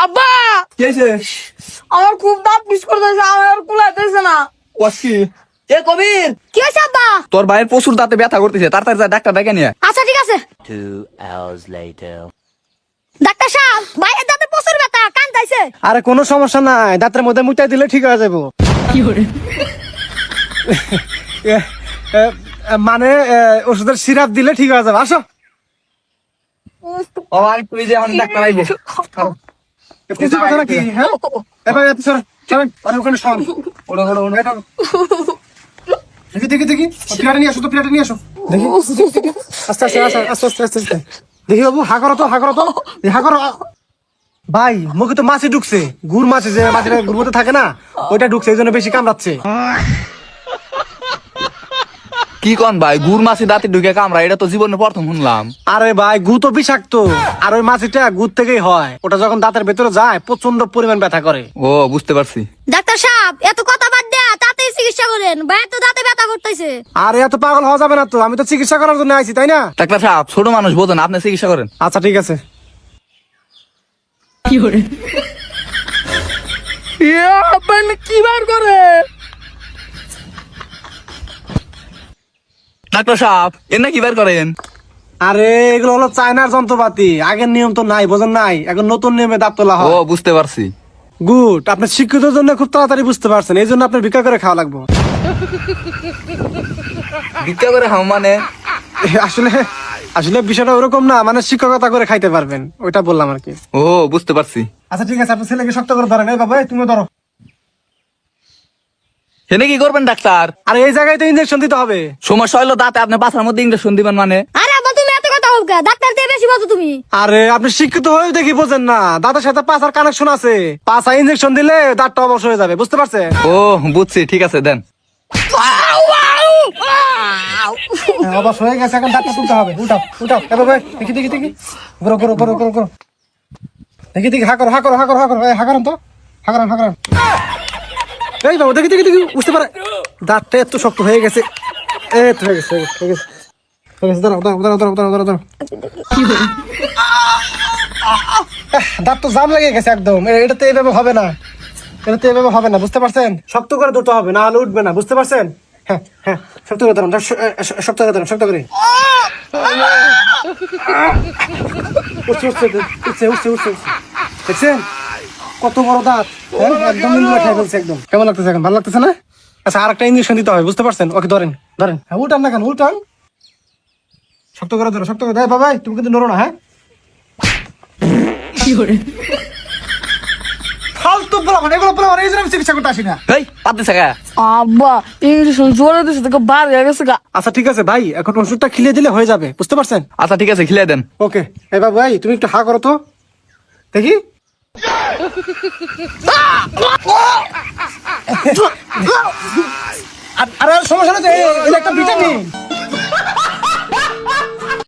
আব্বা কি হয়েছে? আমার খুব দাঁত পিস করতেছে, আমার কুলাইতেছে না। ওয়াসকি এ কবির, কি হয়েছে আব্বা? তোর ভাইয়ের প্রচুর দাঁতে ব্যথা করতেছে, তাড়াতাড়ি যা ডাক্তার ডেকে নিয়ে। আচ্ছা ঠিক আছে। 2 hours later. ডাক্তার সাহেব, ভাইয়ের দাঁতে প্রচুর ব্যথা, কান্দাইছে। আরে কোনো সমস্যা নাই, দাঁতের মধ্যে মুটাই দিলে ঠিক হয়ে যাবো। মানে ওষুধের সিরাপ দিলে ঠিক হয়ে যাবে। আসো। ও ভাই তুই যে এখন ডাক্তার আইবে। কিছু কথা নাকি? হ্যাঁ এবার এত সরেন, সরেন, আর ওখানে সরেন। ওড়ো ওড়ো ওড়ো। এটা দেখি দেখি দেখি, প্লেটে নিয়ে আসো তো, প্লেটে নিয়ে আসো। দেখি আস্তে আস্তে আস্তে আস্তে আস্তে আস্তে আস্তে দেখি বাবু, হা করো তো, হা করো তো, হা করো। ভাই মুখে তো মাছি ঢুকছে, গুড় মাছ, যে মাছের গুড় মধ্যে থাকে না, ওইটা ঢুকছে, এই জন্য বেশি কামড়াচ্ছে। কি কোন ভাই, গুড় মাছি দাঁতে ঢুকে কামড়া, এটা তো জীবনে প্রথম শুনলাম। আরে ভাই গু তো বিষাক্ত, আর ওই মাছিটা গুড় থেকেই হয়, ওটা যখন দাঁতের ভেতরে যায় প্রচন্ড পরিমাণ ব্যথা করে। ও বুঝতে পারছি। ডাক্তার সাহেব, এত কথা বাদ দেয়া তাতেই চিকিৎসা করেন, ভাইয়ের তো দাঁতে ব্যথা করতেছে। আর এত পাগল হওয়া যাবে না তো, আমি তো চিকিৎসা করার জন্য আইছি, তাই না? ডাক্তার সাহেব ছোট মানুষ বোঝেন, আপনি চিকিৎসা করেন। আচ্ছা ঠিক আছে। কি বার করে? ডাক্তার সাহেব এর না কি বের করেন? আরে এগুলো হলো চায়নার যন্ত্রপাতি, আগের নিয়ম তো নাই, বোঝেন নাই, এখন নতুন নিয়মে দাঁত তোলা ও হয়। বুঝতে পারছি। গুড, আপনি শিক্ষিতের জন্য খুব তাড়াতাড়ি বুঝতে পারছেন, এই জন্য আপনার ভিক্ষা করে খাওয়া লাগবে। ভিক্ষা করে খাও মানে? আসলে আসলে বিষয়টা ওরকম না, মানে শিক্ষকতা করে খাইতে পারবেন, ওইটা বললাম আর কি। ও বুঝতে পারছি। আচ্ছা ঠিক আছে, আপনার ছেলেকে শক্ত করে ধরেন। এই বাবা, এই তুমিও ধরো। এনে কি করবেন ডাক্তার? আর এই জায়গায় তো ইঞ্জেকশন দিতে হবে। সমস্যা হলো দাঁতে, আপনি পাছার মধ্যে ইঞ্জেকশন দিবেন মানে? আরে আব্বা, তুমি এত কথা বলকা, ডাক্তার দিয়ে বেশি বোঝো তুমি। আরে আপনি শিক্ষিত হয়েও দেখি বোঝেন না, দাঁতের সাথে পাছার কানেকশন আছে, পাছা ইঞ্জেকশন দিলে দাঁতটা অবশ হয়ে যাবে, বুঝতে পারছেন? ও বুঝছি, ঠিক আছে দেন। অবশ হয়ে গেছে, এখন দাঁতটা তুলতে হবে। উঠাও উঠাও, এবার ভাই দেখি দেখি দেখি, করো করো করো করো করো, দেখি দেখি, হা করো হা করো হা করো হা করো, হা করেন তো, হা করেন হা করেন। এই বাবু দেখি দেখি দেখি, বুঝতে পারে দাঁতটা এত শক্ত হয়ে গেছে। এই তো হয়ে গেছে, হয়ে গেছে, হয়ে গেছে, হয়ে গেছে। দাঁড়াও দাঁড়াও দাঁড়াও দাঁড়াও দাঁড়াও দাঁড়াও। দাঁত তো জাম লেগে গেছে একদম, এটাতে এভাবে হবে না, এটাতে এভাবে হবে না, বুঝতে পারছেন? শক্ত করে দুটো হবে, না হলে উঠবে না, বুঝতে পারছেন? হ্যাঁ হ্যাঁ, শক্ত করে ধরুন, শক্ত করে ধরুন, শক্ত করে। উঠছে উঠছে উঠছে উঠছে উঠছে, দেখছেন কত বড় দাঁত? হ্যাঁ একদম নির্মূল খাই ফেলছে একদম। কেমন লাগতেছে এখন, ভালো লাগতেছে না? আচ্ছা আর একটা ইঞ্জেকশন দিতে হবে, বুঝতে পারছেন? ওকে ধরেন ধরেন, হ্যাঁ উল্টান না কেন, উল্টান, শক্ত করে ধরো, শক্ত করে দেয়। বাবাই তুমি কিন্তু নড়ো না, হ্যাঁ? ফালতু বলা মানে, এগুলো বলা মানে, এই জন্য আমি চিকিৎসা করতে আসি না। এই পাত দিছে গা। আব্বা ইঞ্জেকশন জোরে দিছে, তোকে বার হয়ে গেছে গা। আচ্ছা ঠিক আছে ভাই, এখন ওষুধটা খিলিয়ে দিলে হয়ে যাবে, বুঝতে পারছেন? আচ্ছা ঠিক আছে, খিলাই দেন। ওকে। এই বাবু ভাই তুমি একটু হা করো তো দেখি। আরে সমস্যা নেই, এটা একটা ভিটামিন,